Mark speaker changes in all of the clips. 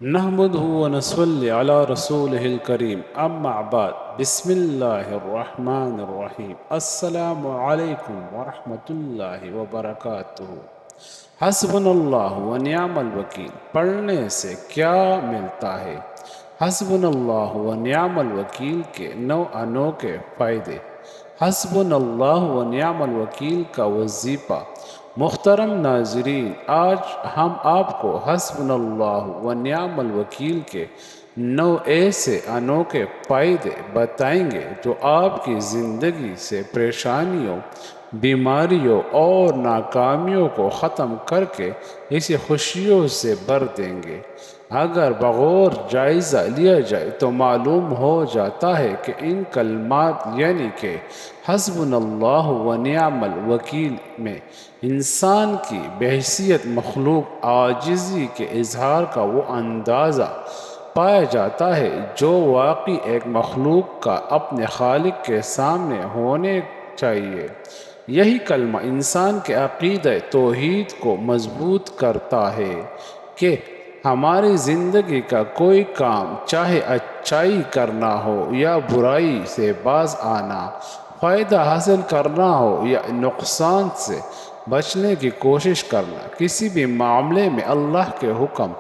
Speaker 1: نحمده ونصلي على رسوله الكريم اما بعد بسم الله الرحمن الرحیم السلام علیکم ورحمۃ اللہ وبرکاتہ۔ حسبنا اللہ ونعم الوکیل پڑھنے سے کیا ملتا ہے؟ حسبنا اللہ ونعم الوکیل کے نو انوکھے فائدے۔ حسبنا اللہ ونعم الوکیل کا وظیفہ۔ محترم ناظرین، آج ہم آپ کو حسبنا اللہ ونعم الوکیل کے 9 ایسے انوکھے فائدے بتائیں گے جو آپ کی زندگی سے پریشانیوں، بیماریوں اور ناکامیوں کو ختم کر کے اسے خوشیوں سے بھر دیں گے۔ اگر بغور جائزہ لیا جائے تو معلوم ہو جاتا ہے کہ ان کلمات یعنی کہ حسبنا اللہ ونعم الوکیل میں انسان کی بحیثیت مخلوق عاجزی کے اظہار کا وہ اندازہ پایا جاتا ہے جو واقعی ایک مخلوق کا اپنے خالق کے سامنے ہونے چاہیے۔ یہی کلمہ انسان کے عقیدہ توحید کو مضبوط کرتا ہے کہ ہماری زندگی کا کوئی کام، چاہے اچھائی کرنا ہو یا برائی سے باز آنا، فائدہ حاصل کرنا ہو یا نقصان سے بچنے کی کوشش کرنا، کسی بھی معاملے میں اللہ کے حکم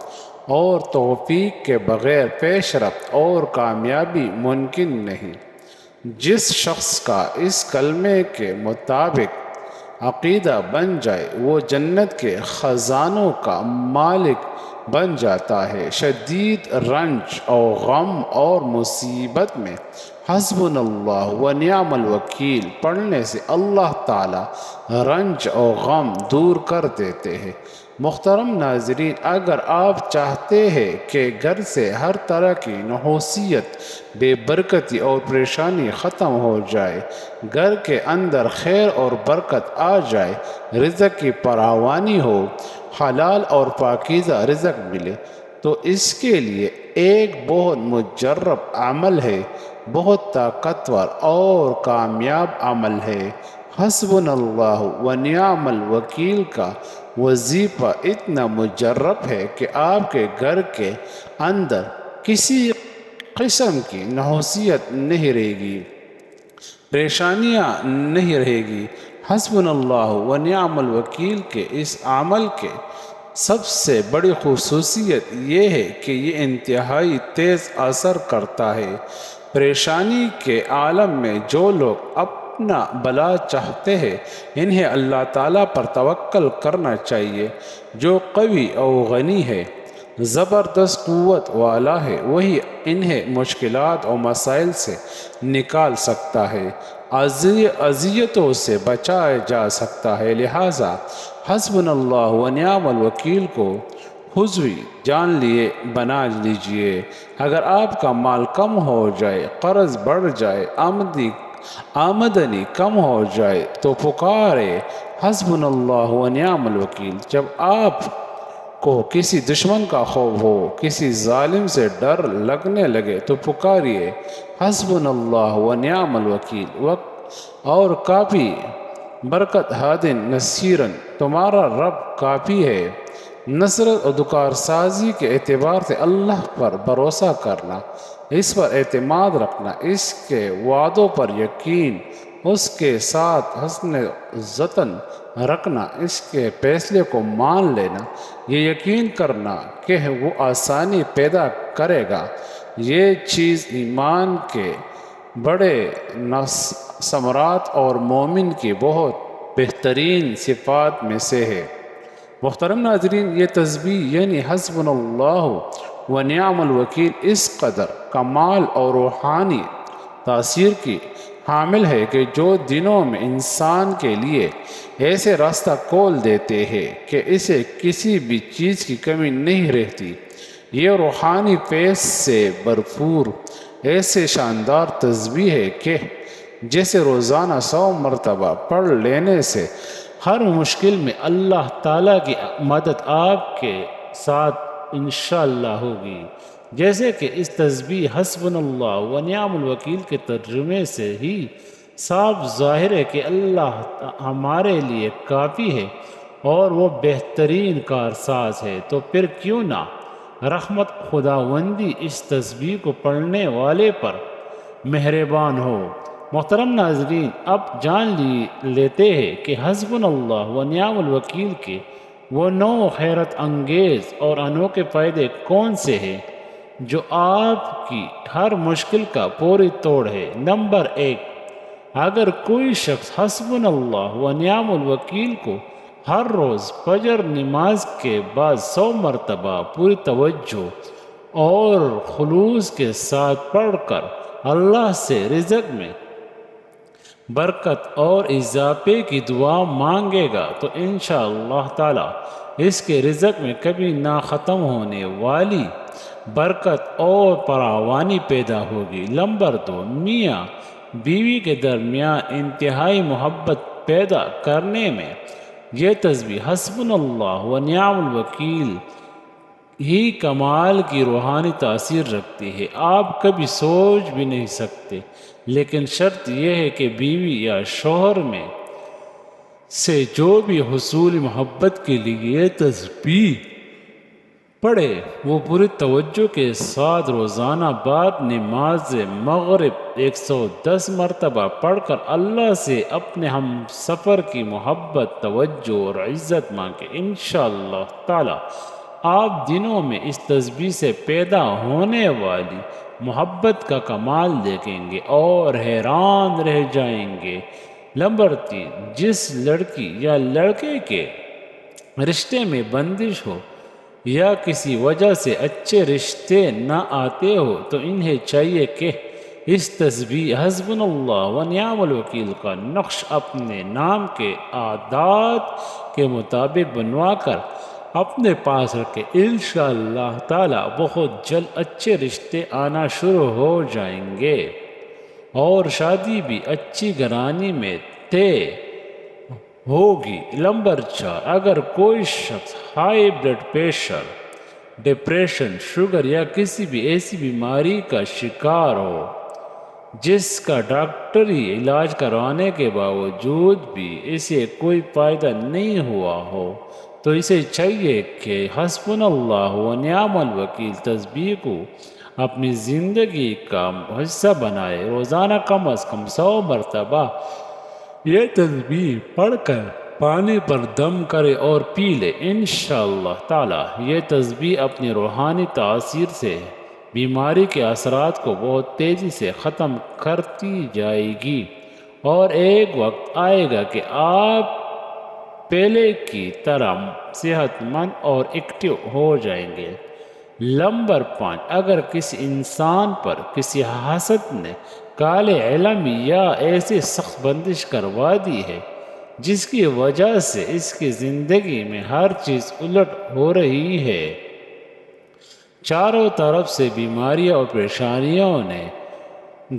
Speaker 1: اور توفیق کے بغیر پیش رفت اور کامیابی ممکن نہیں۔ جس شخص کا اس کلمے کے مطابق عقیدہ بن جائے وہ جنت کے خزانوں کا مالک بن جاتا ہے۔ شدید رنج اور غم اور مصیبت میں حسبنا اللہ ونعم الوکیل پڑھنے سے اللہ تعالی رنج اور غم دور کر دیتے ہیں۔ محترم ناظرین، اگر آپ چاہتے ہیں کہ گھر سے ہر طرح کی نحوست، بے برکتی اور پریشانی ختم ہو جائے، گھر کے اندر خیر اور برکت آ جائے، رزق کی فراوانی ہو، حلال اور پاکیزہ رزق ملے، تو اس کے لیے ایک بہت مجرب عمل ہے، بہت طاقتور اور کامیاب عمل ہے۔ حسبنا اللہ ونعم الوکیل کا وظیفہ اتنا مجرب ہے کہ آپ کے گھر کے اندر کسی قسم کی نحوست نہیں رہے گی، پریشانیاں نہیں رہے گی۔ حسبنا اللہ ونعم الوکیل کے اس عمل کے سب سے بڑی خصوصیت یہ ہے کہ یہ انتہائی تیز اثر کرتا ہے۔ پریشانی کے عالم میں جو لوگ اپنا بھلا چاہتے ہیں انہیں اللہ تعالیٰ پر توکل کرنا چاہیے۔ جو قوی اور غنی ہے، زبردست قوت والا ہے، وہی انہیں مشکلات اور مسائل سے نکال سکتا ہے، اذیتوں سے بچایا جا سکتا ہے۔ لہٰذا حسبنا اللہ ونعم الوکیل کو حضوی جان لیے بنا لیجئے۔ اگر آپ کا مال کم ہو جائے، قرض بڑھ جائے، آمدنی کم ہو جائے تو پکارے حسبنا اللہ ونعم الوکیل۔ جب آپ کو کسی دشمن کا خوف ہو، کسی ظالم سے ڈر لگنے لگے تو پکاریے حسبنا اللہ ونعم الوکیل۔ اور کافی برکت ہادن نصیرن، تمہارا رب کافی ہے۔ نصرت اور دکار سازی کے اعتبار سے اللہ پر بھروسہ کرنا، اس پر اعتماد رکھنا، اس کے وعدوں پر یقین، اس کے ساتھ حسن ظن رکھنا، اس کے فیصلے کو مان لینا، یہ یقین کرنا کہ وہ آسانی پیدا کرے گا، یہ چیز ایمان کے بڑے ثمرات اور مومن کی بہت بہترین صفات میں سے ہے۔ محترم ناظرین، یہ تسبیح یعنی حسبنا اللہ ونعم الوکیل اس قدر کمال اور روحانی تاثیر کی حامل ہے کہ جو دنوں میں انسان کے لیے ایسے راستہ کھول دیتے ہیں کہ اسے کسی بھی چیز کی کمی نہیں رہتی۔ یہ روحانی فیض سے بھرپور ایسے شاندار تسبیح ہے کہ جیسے روزانہ 100 مرتبہ پڑھ لینے سے ہر مشکل میں اللہ تعالیٰ کی مدد آپ کے ساتھ انشاءاللہ ہوگی۔ جیسے کہ اس تسبیح حسبنا اللہ ونعم الوکیل کے ترجمے سے ہی صاف ظاہر ہے کہ اللہ ہمارے لیے کافی ہے اور وہ بہترین کارساز ہے، تو پھر کیوں نہ رحمت خداوندی اس تسبیح کو پڑھنے والے پر مہربان ہو۔ محترم ناظرین، اب جان لیتے ہیں کہ حسبنا اللہ و نعم الوکیل کے وہ 9 حیرت انگیز اور انوکھے فائدے کون سے ہیں جو آپ کی ہر مشکل کا پوری توڑ ہے۔ نمبر 1، اگر کوئی شخص حسبنا اللہ و نعم الوکیل کو ہر روز فجر نماز کے بعد 100 مرتبہ پوری توجہ اور خلوص کے ساتھ پڑھ کر اللہ سے رزق میں برکت اور اضافے کی دعا مانگے گا تو انشاءاللہ تعالی اس کے رزق میں کبھی نہ ختم ہونے والی برکت اور فراوانی پیدا ہوگی۔ نمبر 2، میاں بیوی کے درمیان انتہائی محبت پیدا کرنے میں یہ تسبیح حسبنا اللہ و نعم الوکیل ہی کمال کی روحانی تاثیر رکھتی ہے۔ آپ کبھی سوچ بھی نہیں سکتے، لیکن شرط یہ ہے کہ بیوی یا شوہر میں سے جو بھی حصول محبت کے لیے یہ تسبیح پڑھے وہ پوری توجہ کے ساتھ روزانہ بعد نماز مغرب 110 مرتبہ پڑھ کر اللہ سے اپنے ہم سفر کی محبت، توجہ اور عزت مانگے۔ انشاءاللہ تعالی آپ دنوں میں اس تسبیح سے پیدا ہونے والی محبت کا کمال دیکھیں گے اور حیران رہ جائیں گے۔ نمبر 3، جس لڑکی یا لڑکے کے رشتے میں بندش ہو یا کسی وجہ سے اچھے رشتے نہ آتے ہو تو انہیں چاہیے کہ اس تسبیح حسبنا اللہ و نعم الوکیل کا نقش اپنے نام کے اعداد کے مطابق بنوا کر اپنے پاس رکھے۔ انشاءاللہ تعالی بہت جلد اچھے رشتے آنا شروع ہو جائیں گے اور شادی بھی اچھی گھرانی میں طے ہوگی۔ نمبر 4، اگر کوئی شخص high blood pressure, depression, sugar یا کسی بھی ایسی بیماری کا شکار ہو جس کا ڈاکٹری علاج کروانے کے باوجود بھی اسے کوئی فائدہ نہیں ہوا ہو تو اسے چاہیے کہ حسبنا اللہ و نعم الوکیل تسبیح کو اپنی زندگی کا حصہ بنائے۔ روزانہ کم از کم 100 مرتبہ یہ تسبیح پڑھ کر پانی پر دم کرے اور پی لے۔ انشاءاللہ تعالی یہ تسبیح اپنی روحانی تاثیر سے بیماری کے اثرات کو بہت تیزی سے ختم کرتی جائے گی اور ایک وقت آئے گا کہ آپ پہلے کی طرح صحت مند اور ایکٹیو ہو جائیں گے۔ نمبر 5، اگر کسی انسان پر کسی حاسد نے کالے علم یا ایسی سخت بندش کروا دی ہے جس کی وجہ سے اس کی زندگی میں ہر چیز الٹ ہو رہی ہے، چاروں طرف سے بیماریاں اور پریشانیوں نے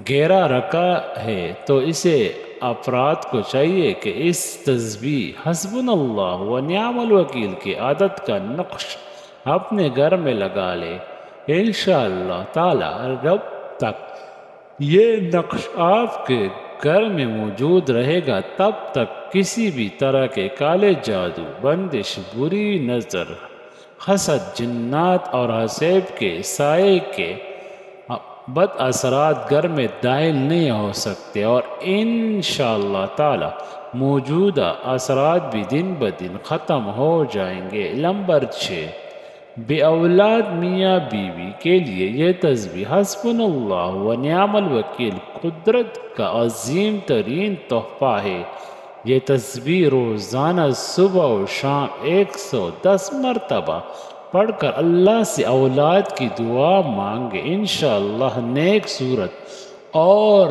Speaker 1: گھیرا رکھا ہے تو اسے افراد کو چاہیے کہ اس تسبیح حسبنا اللہ و نعم الوکیل کی عادت کا نقش اپنے گھر میں لگا لے۔ انشاءاللہ تعالی جب تک یہ نقش آپ کے گھر میں موجود رہے گا تب تک کسی بھی طرح کے کالے جادو، بندش، بری نظر، حسد، جنات اور حسیب کے سائے کے بد اثرات گھر میں داخل نہیں ہو سکتے اور انشاءاللہ تعالی موجودہ اثرات بھی دن بدن ختم ہو جائیں گے۔ نمبر 6، بے اولاد میاں بیوی کے لیے یہ تسبیح حسبنا اللہ و نعم الوکیل قدرت کا عظیم ترین تحفہ ہے۔ یہ تسبیح روزانہ صبح و شام 110 مرتبہ پڑھ کر اللہ سے اولاد کی دعا مانگے۔ انشاءاللہ نیک صورت اور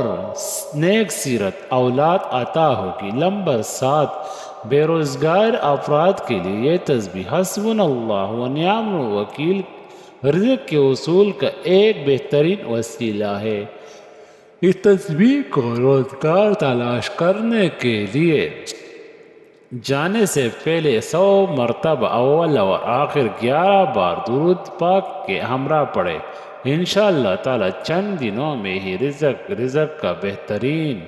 Speaker 1: نیک سیرت اولاد عطا ہوگی۔ نمبر 7، بے روزگار افراد کے لیے یہ تسبیح حسبنا اللہ و نعم الوکیل رزق کے حصول کا ایک بہترین وسیلہ ہے۔ اس تسبیح کو روزگار تلاش کرنے کے لیے جانے سے پہلے 100 مرتبہ اول اور آخر 11 بار درود پاک کے ہمراہ پڑھے۔ انشاءاللہ تعالی چند دنوں میں ہی رزق کا بہترین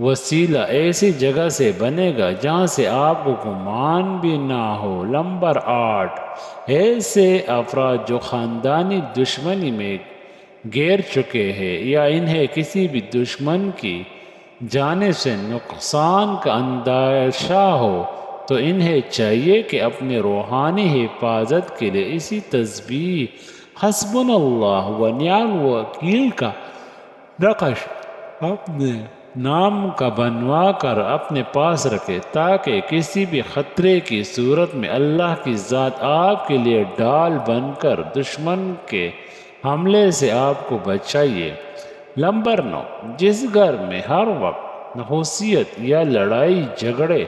Speaker 1: وسیلہ ایسی جگہ سے بنے گا جہاں سے آپ کو گمان بھی نہ ہو۔ نمبر 8، ایسے افراد جو خاندانی دشمنی میں گر چکے ہیں یا انہیں کسی بھی دشمن کی جانب سے نقصان کا اندیشہ ہو تو انہیں چاہیے کہ اپنے روحانی حفاظت کے لیے اسی تسبیح حسبنا اللہ و نعم الوکیل کا نقش اپنے نام کا بنوا کر اپنے پاس رکھے، تاکہ کسی بھی خطرے کی صورت میں اللہ کی ذات آپ کے لیے ڈال بن کر دشمن کے حملے سے آپ کو بچائے۔ نمبر 9، جس گھر میں ہر وقت نحوست یا لڑائی جھگڑے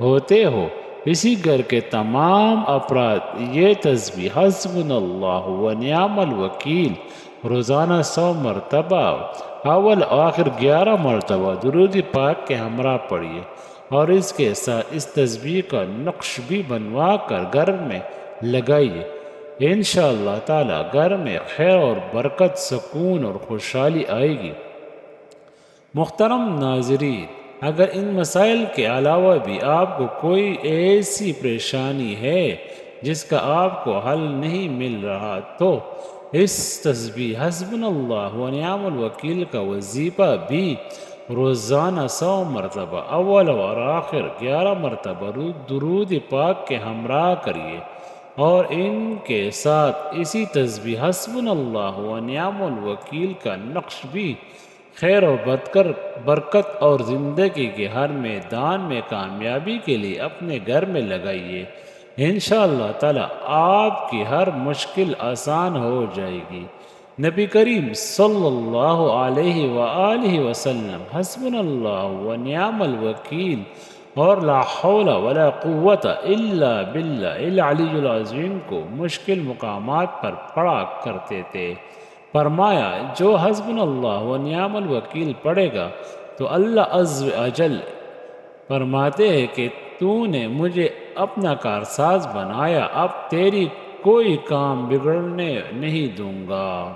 Speaker 1: ہوتے ہو، اسی گھر کے تمام افراد یہ تسبیح حسبنا اللہ و نعم الوکیل روزانہ 100 مرتبہ اول آخر 11 مرتبہ درود پاک کے ہمراہ پڑھیے، اور اس کے ساتھ اس تسبیح کا نقش بھی بنوا کر گھر میں لگائیے۔ انشاءاللہ تعالی گھر میں خیر اور برکت، سکون اور خوشحالی آئے گی۔ محترم ناظرین، اگر ان مسائل کے علاوہ بھی آپ کو کوئی ایسی پریشانی ہے جس کا آپ کو حل نہیں مل رہا تو اس تسبیح حسبنا اللہ و نعم الوکیل کا وظیفہ بھی روزانہ 100 مرتبہ اول اور آخر 11 مرتبہ درود پاک کے ہمراہ کریے، اور ان کے ساتھ اسی تسبیح حسبنا اللہ و نعم الوکیل کا نقش بھی خیر و برکت اور زندگی کے ہر میدان میں کامیابی کے لیے اپنے گھر میں لگائیے۔ انشاءاللہ تعالی آپ کی ہر مشکل آسان ہو جائے گی۔ نبی کریم صلی اللہ علیہ وآلہ وسلم حسبنا اللہ و نعم الوکیل اور لا حول ولا قوت الا باللہ العلی العظیم کو مشکل مقامات پر پڑھا کرتے تھے۔ فرمایا، جو حسبنا اللہ و نعم الوکیل پڑھے گا تو اللہ عز و جل فرماتے ہیں کہ تو نے مجھے اپنا کارساز بنایا، اب تیری کوئی کام بگڑنے نہیں دوں گا۔